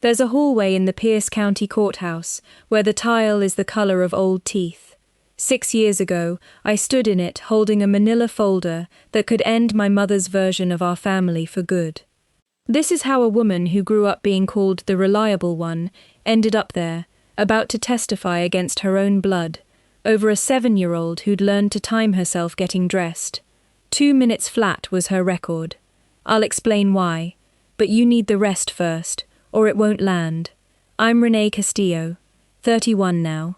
There's a hallway in the Pierce County Courthouse where the tile is the color of old teeth. 6 years ago, I stood in it holding a manila folder that could end my mother's version of our family for good. This is how a woman who grew up being called the reliable one ended up there, about to testify against her own blood, over a 7-year-old who'd learned to time herself getting dressed. 2 minutes flat was her record. I'll explain why, but you need the rest first, or it won't land. I'm Renee Castillo, 31 now.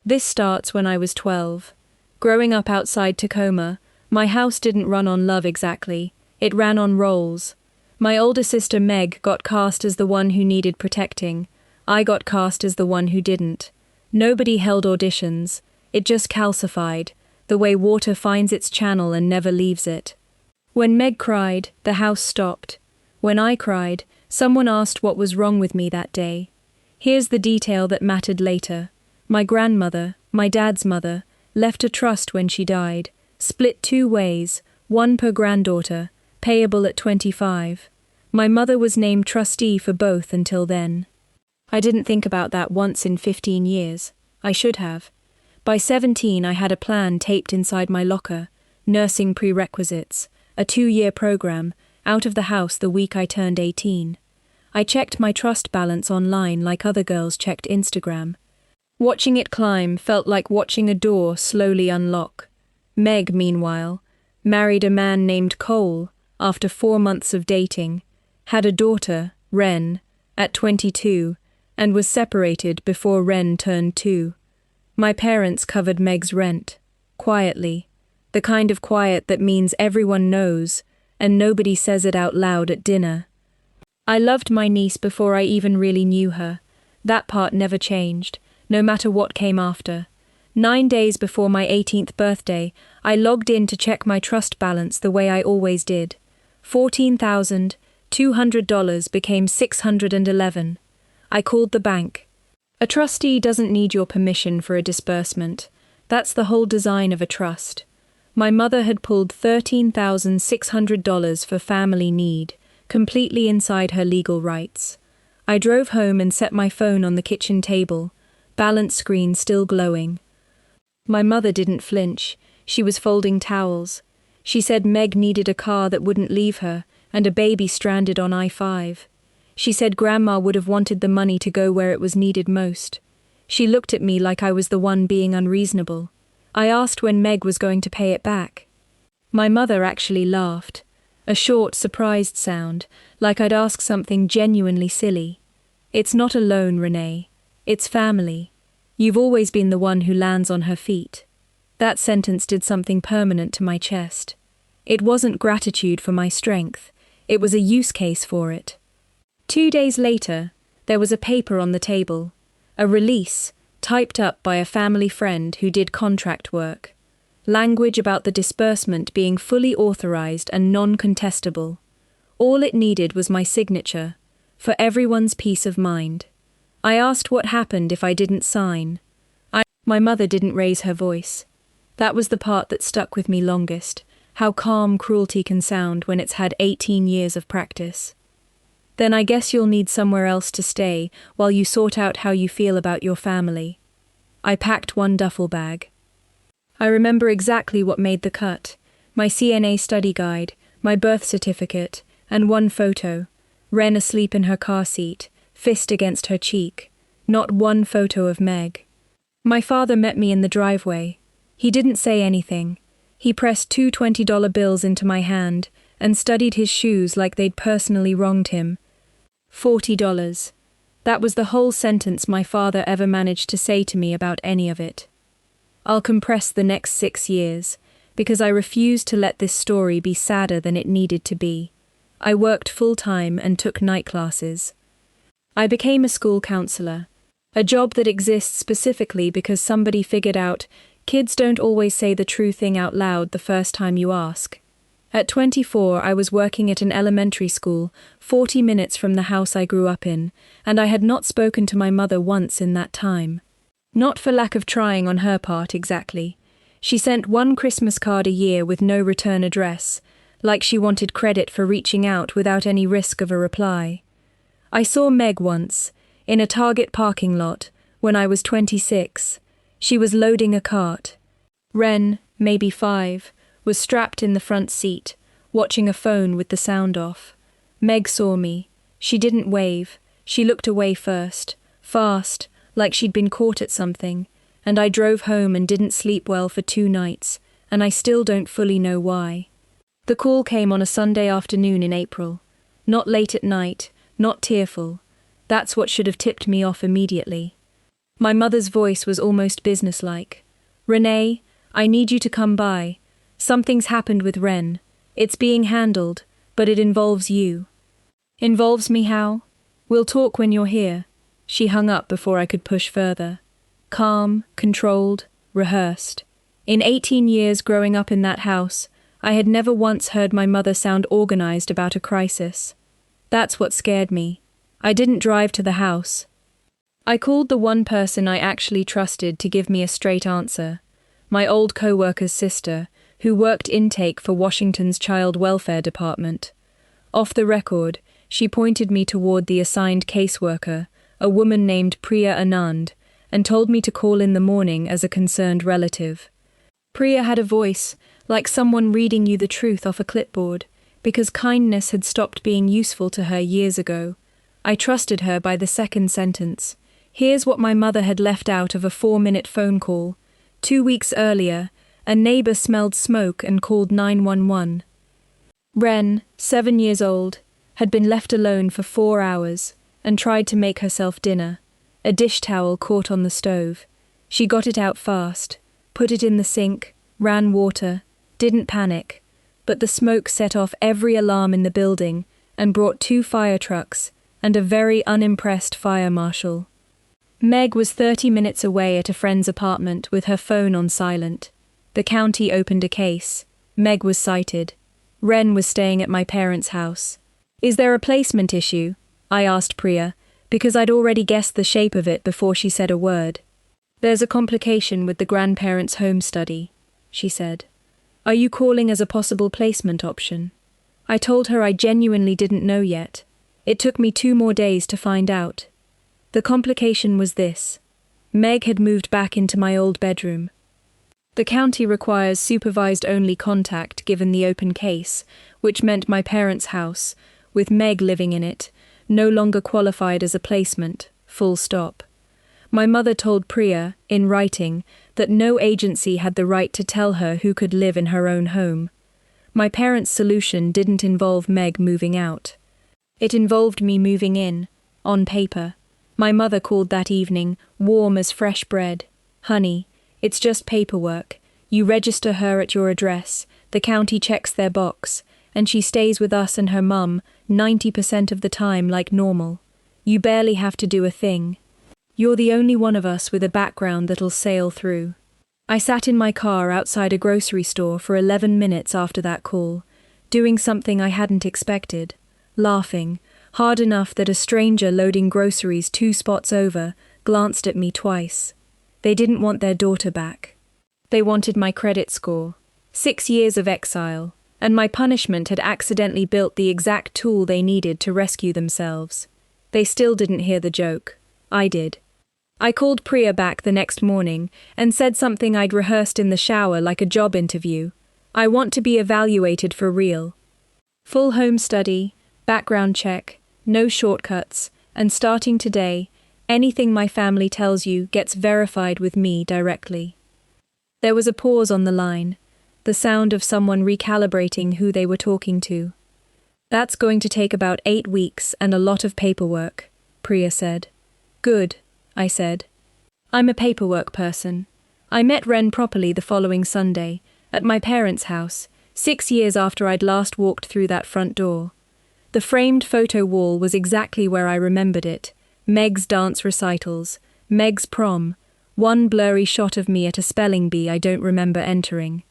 This starts when I was 12. Growing up outside Tacoma, my house didn't run on love exactly, it ran on roles. My older sister Meg got cast as the one who needed protecting. I got cast as the one who didn't. Nobody held auditions, it just calcified, the way water finds its channel and never leaves it. When Meg cried, the house stopped. When I cried, someone asked what was wrong with me that day. Here's the detail that mattered later. My grandmother, my dad's mother, left a trust when she died, split 2 ways, 1 per granddaughter, payable at 25. My mother was named trustee for both until then. I didn't think about that once in 15 years. I should have. By 17 I had a plan taped inside my locker, nursing prerequisites, a 2-year program, out of the house the week I turned 18. I checked my trust balance online like other girls checked Instagram. Watching it climb felt like watching a door slowly unlock. Meg, meanwhile, married a man named Cole after 4 months of dating, had a daughter, Ren, at 22, and was separated before Ren turned 2. My parents covered Meg's rent, quietly, the kind of quiet that means everyone knows, and nobody says it out loud at dinner. I loved my niece before I even really knew her. That part never changed, no matter what came after. 9 days before my 18th birthday, I logged in to check my trust balance the way I always did. $14,200 became $611. I called the bank. A trustee doesn't need your permission for a disbursement. That's the whole design of a trust. My mother had pulled $13,600 for family need, completely inside her legal rights. I drove home and set my phone on the kitchen table, balance screen still glowing. My mother didn't flinch. She was folding towels. She said Meg needed a car that wouldn't leave her, and a baby stranded on I-5. She said Grandma would have wanted the money to go where it was needed most. She looked at me like I was the one being unreasonable. I asked when Meg was going to pay it back. My mother actually laughed. A short, surprised sound, like I'd asked something genuinely silly. It's not a loan, Renee. It's family. You've always been the one who lands on her feet. That sentence did something permanent to my chest. It wasn't gratitude for my strength. It was a use case for it. 2 days later, there was a paper on the table. A release, typed up by a family friend who did contract work. Language about the disbursement being fully authorized and non-contestable. All it needed was my signature, for everyone's peace of mind. I asked what happened if I didn't sign. My mother didn't raise her voice. That was the part that stuck with me longest, how calm cruelty can sound when it's had 18 years of practice. Then I guess you'll need somewhere else to stay while you sort out how you feel about your family. I packed 1 duffel bag. I remember exactly what made the cut. My CNA study guide, my birth certificate, and 1 photo. Ren asleep in her car seat, fist against her cheek. Not 1 photo of Meg. My father met me in the driveway. He didn't say anything. He pressed 2 $20 bills into my hand and studied his shoes like they'd personally wronged him. $40. That was the whole sentence my father ever managed to say to me about any of it. I'll compress the next 6 years, because I refused to let this story be sadder than it needed to be. I worked full-time and took night classes. I became a school counselor, a job that exists specifically because somebody figured out kids don't always say the true thing out loud the first time you ask. At 24, I was working at an elementary school, 40 minutes from the house I grew up in, and I had not spoken to my mother once in that time. Not for lack of trying on her part, exactly. She sent 1 Christmas card a year with no return address, like she wanted credit for reaching out without any risk of a reply. I saw Meg once, in a Target parking lot, when I was 26. She was loading a cart. Ren, maybe 5, was strapped in the front seat, watching a phone with the sound off. Meg saw me. She didn't wave. She looked away first, fast, like she'd been caught at something, and I drove home and didn't sleep well for 2 nights, and I still don't fully know why. The call came on a Sunday afternoon in April. Not late at night, not tearful. That's what should have tipped me off immediately. My mother's voice was almost businesslike. "Renee, I need you to come by. Something's happened with Ren. It's being handled, but it involves you." "Involves me how?" "We'll talk when you're here." She hung up before I could push further. Calm, controlled, rehearsed. In 18 years growing up in that house, I had never once heard my mother sound organized about a crisis. That's what scared me. I didn't drive to the house. I called the one person I actually trusted to give me a straight answer. My old co-worker's sister, who worked intake for Washington's Child Welfare Department. Off the record, she pointed me toward the assigned caseworker, a woman named Priya Anand, and told me to call in the morning as a concerned relative. Priya had a voice, like someone reading you the truth off a clipboard, because kindness had stopped being useful to her years ago. I trusted her by the second sentence. Here's what my mother had left out of a 4-minute phone call. 2 weeks earlier, a neighbor smelled smoke and called 911. Ren, 7 years old, had been left alone for 4 hours and tried to make herself dinner. A dish towel caught on the stove. She got it out fast, put it in the sink, ran water, didn't panic, but the smoke set off every alarm in the building and brought 2 fire trucks and a very unimpressed fire marshal. Meg was 30 minutes away at a friend's apartment with her phone on silent. The county opened a case. Meg was cited. Ren was staying at my parents' house. "Is there a placement issue?" I asked Priya, because I'd already guessed the shape of it before she said a word. "There's a complication with the grandparents' home study," she said. "Are you calling as a possible placement option?" I told her I genuinely didn't know yet. It took me 2 more days to find out. The complication was this. Meg had moved back into my old bedroom. The county requires supervised-only contact given the open case, which meant my parents' house, with Meg living in it, no longer qualified as a placement, full stop. My mother told Priya, in writing, that no agency had the right to tell her who could live in her own home. My parents' solution didn't involve Meg moving out. It involved me moving in, on paper. My mother called that evening, warm as fresh bread. "Honey, it's just paperwork. You register her at your address, the county checks their box, and she stays with us and her mum 90% of the time like normal. You barely have to do a thing. You're the only one of us with a background that'll sail through." I sat in my car outside a grocery store for 11 minutes after that call, doing something I hadn't expected, laughing, hard enough that a stranger loading groceries 2 spots over glanced at me twice. They didn't want their daughter back. They wanted my credit score. 6 years of exile, and my punishment had accidentally built the exact tool they needed to rescue themselves. They still didn't hear the joke. I did. I called Priya back the next morning and said something I'd rehearsed in the shower like a job interview. "I want to be evaluated for real. Full home study, background check, no shortcuts, and starting today, anything my family tells you gets verified with me directly." There was a pause on the line, the sound of someone recalibrating who they were talking to. "That's going to take about 8 weeks and a lot of paperwork," Priya said. "Good," I said. "I'm a paperwork person. I met Ren properly the following Sunday, at my parents' house, 6 years after I'd last walked through that front door. The framed photo wall was exactly where I remembered it. Meg's dance recitals, Meg's prom, one blurry shot of me at a spelling bee I don't remember entering.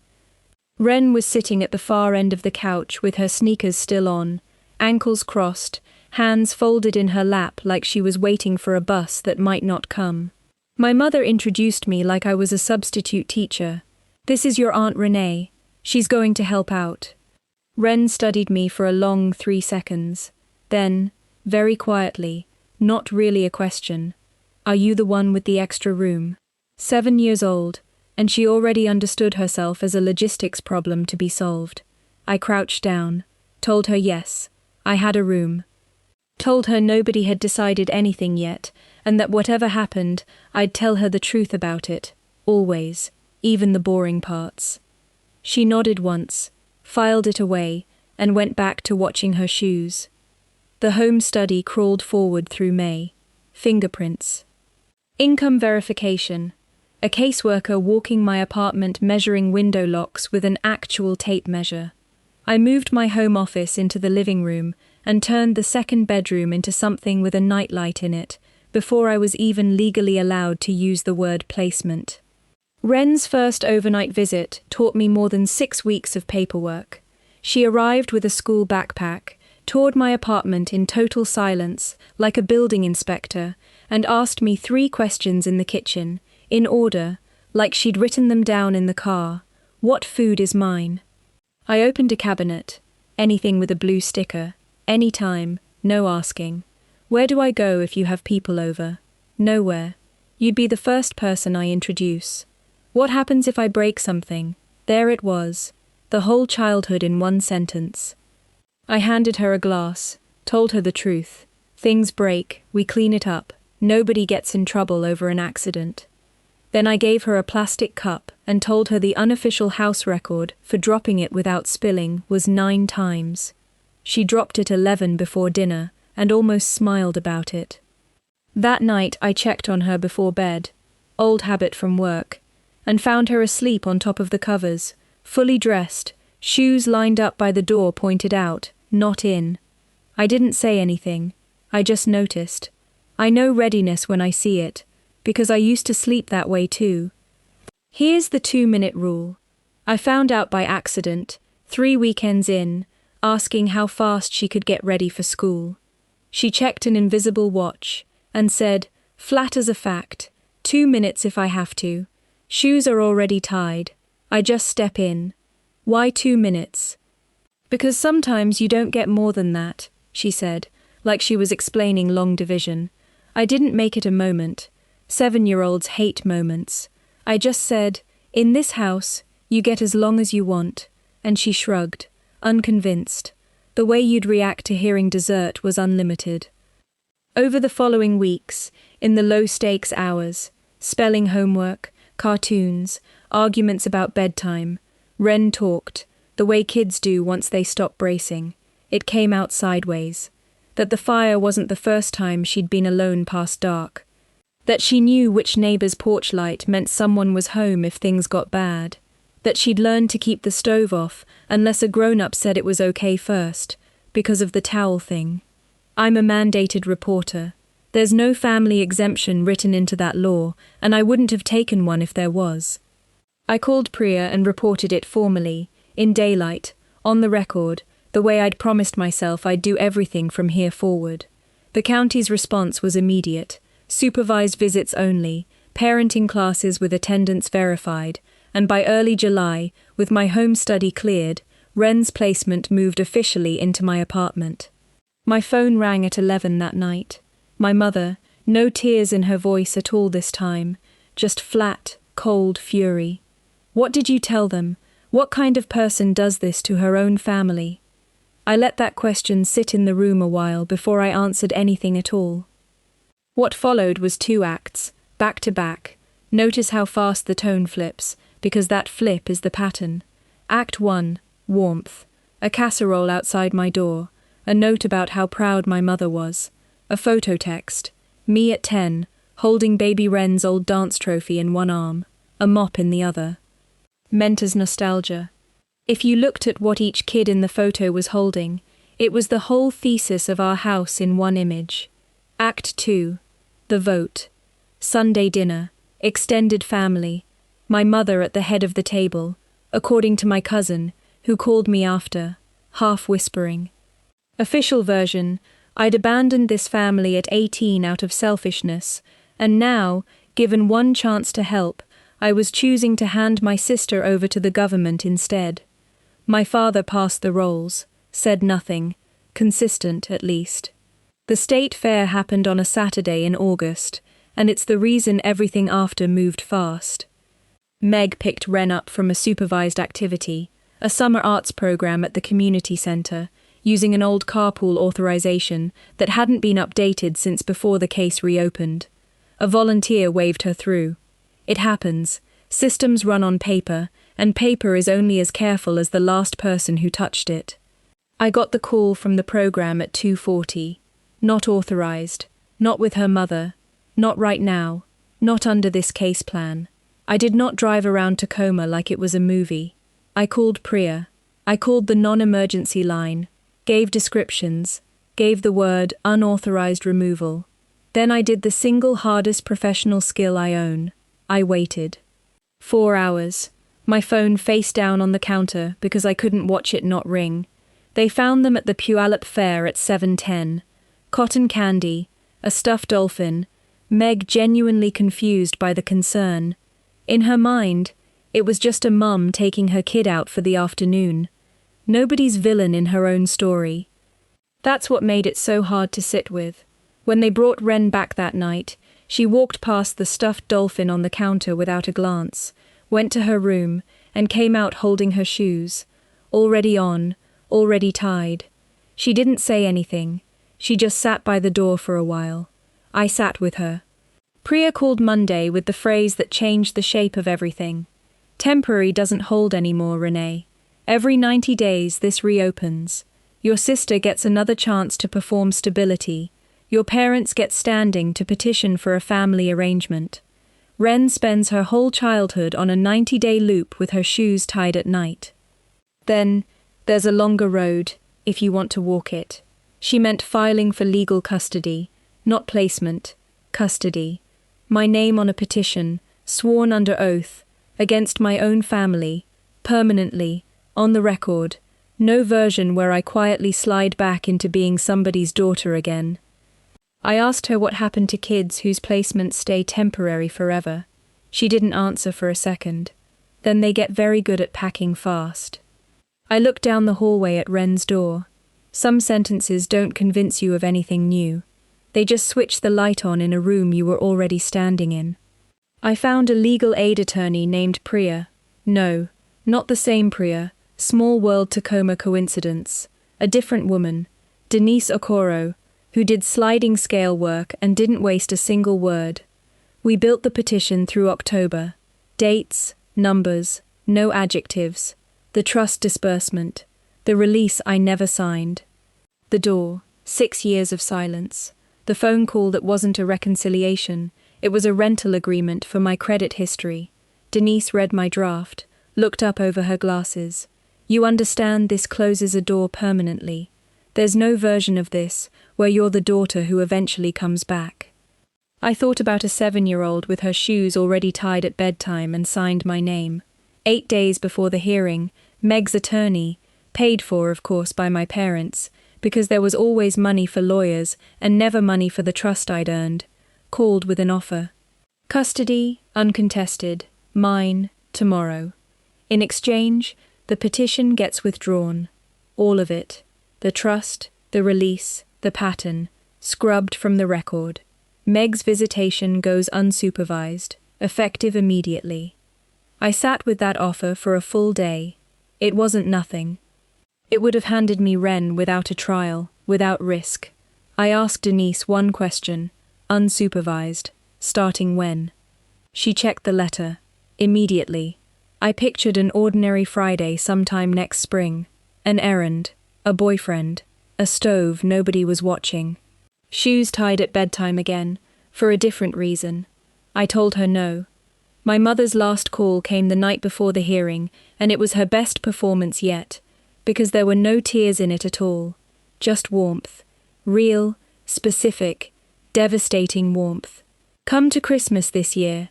Ren was sitting at the far end of the couch with her sneakers still on, ankles crossed, hands folded in her lap like she was waiting for a bus that might not come. My mother introduced me like I was a substitute teacher. "This is your Aunt Renee. She's going to help out." Ren studied me for a long 3 seconds. Then, very quietly, not really a question. Are you the one with the extra room? 7 years old, and she already understood herself as a logistics problem to be solved. I crouched down, told her yes, I had a room. Told her nobody had decided anything yet, and that whatever happened, I'd tell her the truth about it, always, even the boring parts. She nodded once, filed it away, and went back to watching her shoes. The home study crawled forward through May. Fingerprints. Income verification. A caseworker walking my apartment measuring window locks with an actual tape measure. I moved my home office into the living room and turned the second bedroom into something with a nightlight in it, before I was even legally allowed to use the word placement. Wren's first overnight visit taught me more than 6 weeks of paperwork. She arrived with a school backpack, toured my apartment in total silence, like a building inspector, and asked me 3 questions in the kitchen, in order, like she'd written them down in the car. What food is mine? I opened a cabinet. Anything with a blue sticker. Anytime, no asking. Where do I go if you have people over? Nowhere. You'd be the first person I introduce. What happens if I break something? There it was. The whole childhood in one sentence. I handed her a glass, told her the truth. Things break, we clean it up. Nobody gets in trouble over an accident. Then I gave her a plastic cup and told her the unofficial house record for dropping it without spilling was 9 times. She dropped it 11 before dinner and almost smiled about it. That night I checked on her before bed, old habit from work, and found her asleep on top of the covers, fully dressed, shoes lined up by the door pointed out, not in. I didn't say anything, I just noticed. I know readiness when I see it, because I used to sleep that way too. Here's the 2-minute rule. I found out by accident, 3 weekends in, asking how fast she could get ready for school. She checked an invisible watch and said, flat as a fact, 2 minutes if I have to. Shoes are already tied. I just step in. Why 2 minutes? Because sometimes you don't get more than that, she said, like she was explaining long division. I didn't make it a moment. 7-year-olds hate moments. I just said, in this house, you get as long as you want. And she shrugged, unconvinced. The way you'd react to hearing dessert was unlimited. Over the following weeks, in the low-stakes hours, spelling homework, cartoons, arguments about bedtime, Wren talked, the way kids do once they stop bracing. It came out sideways. That the fire wasn't the first time she'd been alone past dark. That she knew which neighbor's porch light meant someone was home if things got bad. That she'd learned to keep the stove off unless a grown-up said it was okay first, because of the towel thing. I'm a mandated reporter. There's no family exemption written into that law, and I wouldn't have taken one if there was. I called Priya and reported it formally, in daylight, on the record, the way I'd promised myself I'd do everything from here forward. The county's response was immediate. Supervised visits only, parenting classes with attendance verified, and by early July, with my home study cleared, Wren's placement moved officially into my apartment. My phone rang at 11 that night. My mother, no tears in her voice at all this time, just flat, cold fury. What did you tell them? What kind of person does this to her own family? I let that question sit in the room a while before I answered anything at all. What followed was 2 acts, back to back. Notice how fast the tone flips, because that flip is the pattern. Act 1, warmth. A casserole outside my door. A note about how proud my mother was. A photo text. Me at 10, holding baby Wren's old dance trophy in one arm. A mop in the other. Mentor's nostalgia. If you looked at what each kid in the photo was holding, it was the whole thesis of our house in one image. Act 2. The vote. Sunday dinner. Extended family. My mother at the head of the table, according to my cousin, who called me after, half whispering. Official version, I'd abandoned this family at 18 out of selfishness, and now, given one chance to help, I was choosing to hand my sister over to the government instead. My father passed the roles, said nothing, consistent at least. The state fair happened on a Saturday in August, and it's the reason everything after moved fast. Meg picked Ren up from a supervised activity, a summer arts program at the community center, using an old carpool authorization that hadn't been updated since before the case reopened. A volunteer waved her through. It happens. Systems run on paper, and paper is only as careful as the last person who touched it. I got the call from the program at 2:40. Not authorized. Not with her mother. Not right now. Not under this case plan. I did not drive around Tacoma like it was a movie. I called Priya. I called the non-emergency line, gave descriptions, gave the word unauthorized removal. Then I did the single hardest professional skill I own. I waited. 4 hours. My phone face down on the counter because I couldn't watch it not ring. They found them at the Puyallup Fair at 7:10. Cotton candy, a stuffed dolphin, Meg genuinely confused by the concern. In her mind, it was just a mum taking her kid out for the afternoon. Nobody's villain in her own story. That's what made it so hard to sit with. When they brought Ren back that night, she walked past the stuffed dolphin on the counter without a glance, went to her room, and came out holding her shoes. Already on, already tied. She didn't say anything. She just sat by the door for a while. I sat with her. Priya called Monday with the phrase that changed the shape of everything. Temporary doesn't hold anymore, Renee. Every 90 days this reopens. Your sister gets another chance to perform stability. Your parents get standing to petition for a family arrangement. Ren spends her whole childhood on a 90-day loop with her shoes tied at night. Then, there's a longer road, if you want to walk it. She meant filing for legal custody, not placement, custody. My name on a petition, sworn under oath, against my own family, permanently, on the record, no version where I quietly slide back into being somebody's daughter again. I asked her what happened to kids whose placements stay temporary forever. She didn't answer for a second. Then they get very good at packing fast. I looked down the hallway at Ren's door. Some sentences don't convince you of anything new. They just switch the light on in a room you were already standing in. I found a legal aid attorney named Priya. No, not the same Priya. Small world Tacoma coincidence. A different woman, Denise Okoro, who did sliding scale work and didn't waste a single word. We built the petition through October. Dates, numbers, no adjectives. The trust disbursement. The release I never signed. The door, 6 years of silence. The phone call that wasn't a reconciliation. It was a rental agreement for my credit history. Denise read my draft, looked up over her glasses. You understand this closes a door permanently. There's no version of this where you're the daughter who eventually comes back. I thought about a 7-year-old with her shoes already tied at bedtime and signed my name. 8 days before the hearing, Meg's attorney, paid for, of course, by my parents, because there was always money for lawyers and never money for the trust I'd earned, called with an offer. Custody, uncontested, mine, tomorrow. In exchange, the petition gets withdrawn. All of it. The trust, the release, the pattern, scrubbed from the record. Meg's visitation goes unsupervised, effective immediately. I sat with that offer for a full day. It wasn't nothing. It would have handed me Ren without a trial, without risk. I asked Denise one question, unsupervised, starting when. She checked the letter. Immediately. I pictured an ordinary Friday sometime next spring. An errand, a boyfriend, a stove nobody was watching. Shoes tied at bedtime again, for a different reason. I told her no. My mother's last call came the night before the hearing, and it was her best performance yet, because there were no tears in it at all. Just warmth. Real, specific, devastating warmth. Come to Christmas this year.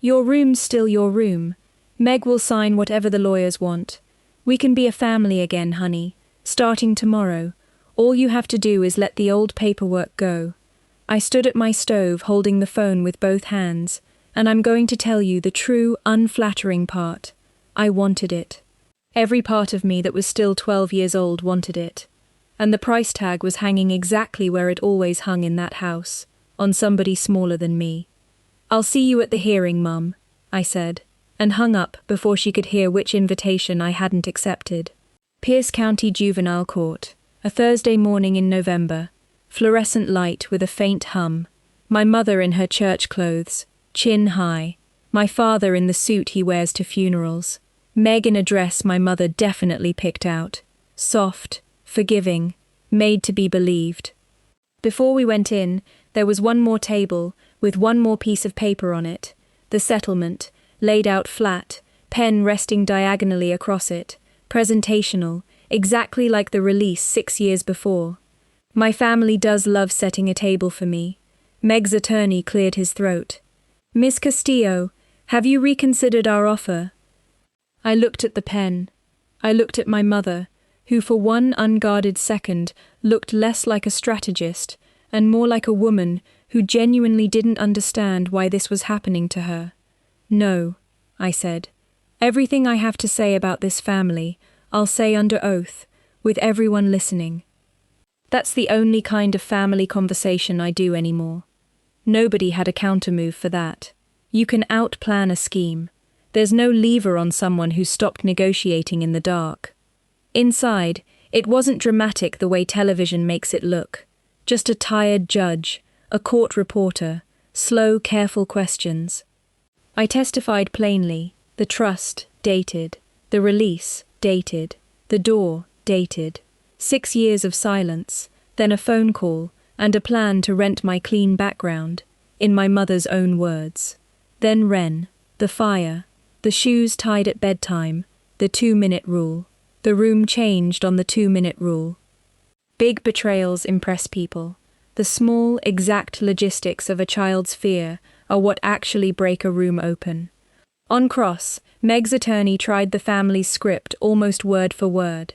Your room's still your room. Meg will sign whatever the lawyers want. We can be a family again, honey. Starting tomorrow. All you have to do is let the old paperwork go. I stood at my stove holding the phone with both hands, and I'm going to tell you the true, unflattering part. I wanted it. Every part of me that was still 12 years old wanted it. and the price tag was hanging exactly where it always hung in that house, on somebody smaller than me. "I'll see you at the hearing, Mum," I said, and hung up before she could hear which invitation I hadn't accepted. Pierce County Juvenile Court, a Thursday morning in November, fluorescent light with a faint hum, my mother in her church clothes, chin high, my father in the suit he wears to funerals, Meg in a dress my mother definitely picked out, soft, forgiving, made to be believed. Before we went in, there was one more table, with one more piece of paper on it, the settlement, laid out flat, pen resting diagonally across it, presentational, exactly like the release 6 years before. My family does love setting a table for me. Meg's attorney cleared his throat. "Miss Castillo, have you reconsidered our offer?" I looked at the pen. I looked at my mother, who for one unguarded second looked less like a strategist and more like a woman who genuinely didn't understand why this was happening to her. "No," I said. "Everything I have to say about this family, I'll say under oath, with everyone listening." That's the only kind of family conversation I do anymore. Nobody had a countermove for that. You can outplan a scheme. There's no lever on someone who stopped negotiating in the dark. Inside, it wasn't dramatic the way television makes it look. Just a tired judge, a court reporter, slow, careful questions. I testified plainly, the trust, dated, the release, dated, the door, dated. 6 years of silence, then a phone call, and a plan to rent my clean background, in my mother's own words. Then Ren, the fire, the shoes tied at bedtime, the 2-minute rule. The room changed on the 2-minute rule. Big betrayals impress people. The small, exact logistics of a child's fear are what actually break a room open. On cross, Meg's attorney tried the family's script almost word for word.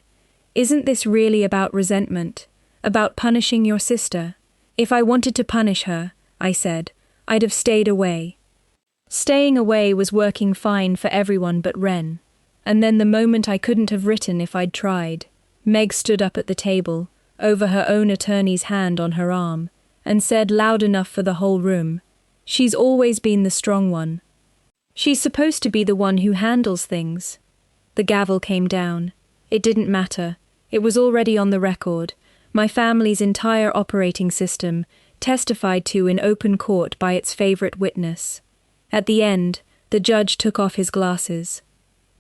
"Isn't this really about resentment? About punishing your sister?" "If I wanted to punish her," I said, "I'd have stayed away." Staying away was working fine for everyone but Ren. And then the moment I couldn't have written if I'd tried, Meg stood up at the table, over her own attorney's hand on her arm, and said loud enough for the whole room, "She's always been the strong one. She's supposed to be the one who handles things." The gavel came down. It didn't matter. It was already on the record. My family's entire operating system, testified to in open court by its favorite witness. At the end, the judge took off his glasses.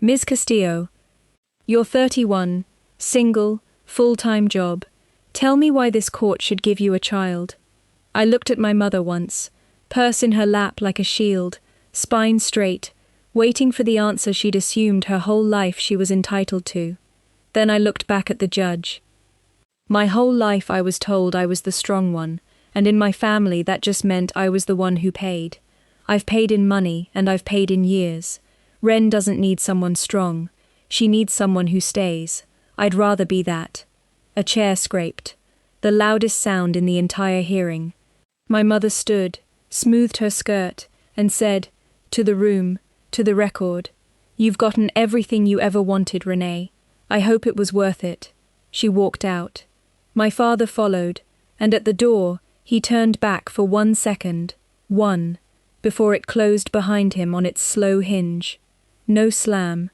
"Ms. Castillo, you're 31, single, full-time job. Tell me why this court should give you a child." I looked at my mother once, purse in her lap like a shield, spine straight, waiting for the answer she'd assumed her whole life she was entitled to. Then I looked back at the judge. My whole life I was told I was the strong one, and in my family that just meant I was the one who paid. I've paid in money, and I've paid in years. Ren doesn't need someone strong. She needs someone who stays. I'd rather be that. A chair scraped. The loudest sound in the entire hearing. My mother stood, smoothed her skirt, and said, "To the room, to the record. You've gotten everything you ever wanted, Renee. I hope it was worth it." She walked out. My father followed, and at the door, he turned back for 1 second, before it closed behind him on its slow hinge. No slam.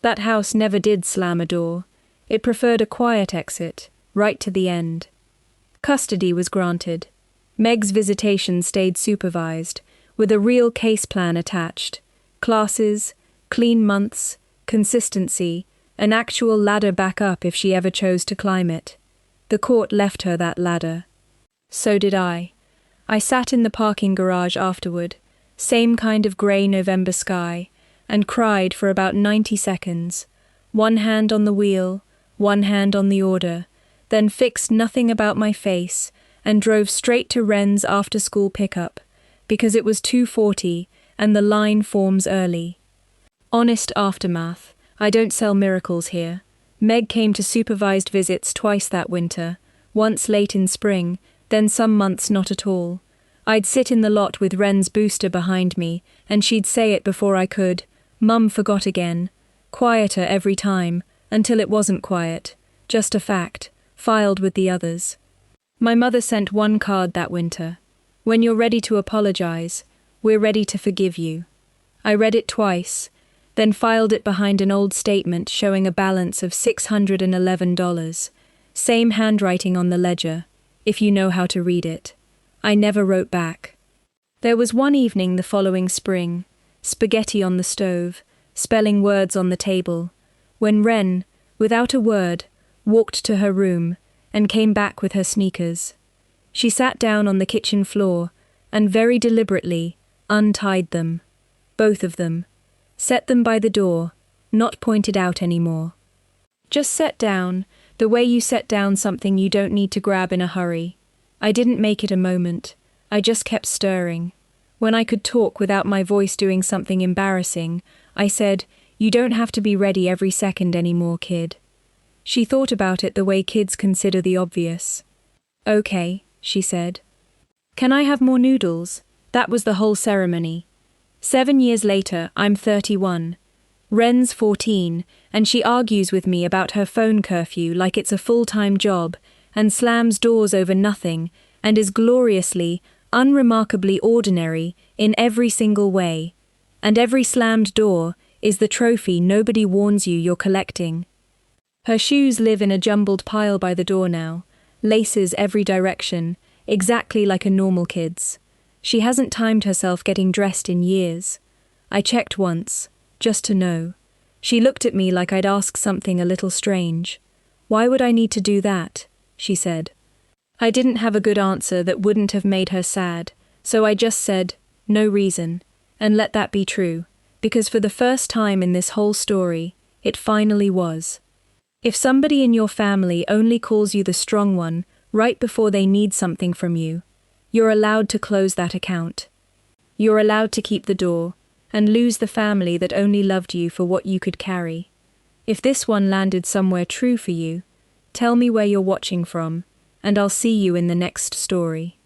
That house never did slam a door. It preferred a quiet exit, right to the end. Custody was granted. Meg's visitation stayed supervised, with a real case plan attached. Classes, clean months, consistency, an actual ladder back up if she ever chose to climb it. The court left her that ladder. So did I. I sat in the parking garage afterward, same kind of grey November sky, and cried for about 90 seconds, one hand on the wheel, one hand on the order, then fixed nothing about my face and drove straight to Ren's after-school pickup, because it was 2:40 and the line forms early. Honest aftermath. I don't sell miracles here. Meg came to supervised visits twice that winter, once late in spring, then some months not at all. I'd sit in the lot with Ren's booster behind me, and she'd say it before I could, "Mum forgot again." Quieter every time, until it wasn't quiet. Just a fact. filed with the others. My mother sent one card that winter. When you're ready to apologize, we're ready to forgive you. I read it twice, then filed it behind an old statement showing a balance of $611. Same handwriting on the ledger, if you know how to read it. I never wrote back. There was one evening the following spring, spaghetti on the stove, spelling words on the table, when Wren, without a word, walked to her room and came back with her sneakers. She sat down on the kitchen floor and very deliberately untied them, both of them, set them by the door, not pointed out anymore. Just set down, the way you set down something you don't need to grab in a hurry. I didn't make it a moment, I just kept stirring. When I could talk without my voice doing something embarrassing, I said, "You don't have to be ready every second anymore, kid." She thought about it the way kids consider the obvious. "Okay," she said. "Can I have more noodles?" That was the whole ceremony. 7 years later, I'm 31. Wren's 14, and she argues with me about her phone curfew like it's a full-time job, and slams doors over nothing, and is gloriously, unremarkably ordinary in every single way. And every slammed door is the trophy nobody warns you you're collecting. Her shoes live in a jumbled pile by the door now, laces every direction, exactly like a normal kid's. She hasn't timed herself getting dressed in years. I checked once, just to know. She looked at me like I'd asked something a little strange. "Why would I need to do that?" she said. I didn't have a good answer that wouldn't have made her sad, so I just said, "No reason," and let that be true, because for the first time in this whole story, it finally was. If somebody in your family only calls you the strong one right before they need something from you, you're allowed to close that account. You're allowed to keep the door, and lose the family that only loved you for what you could carry. If this one landed somewhere true for you, tell me where you're watching from, and I'll see you in the next story.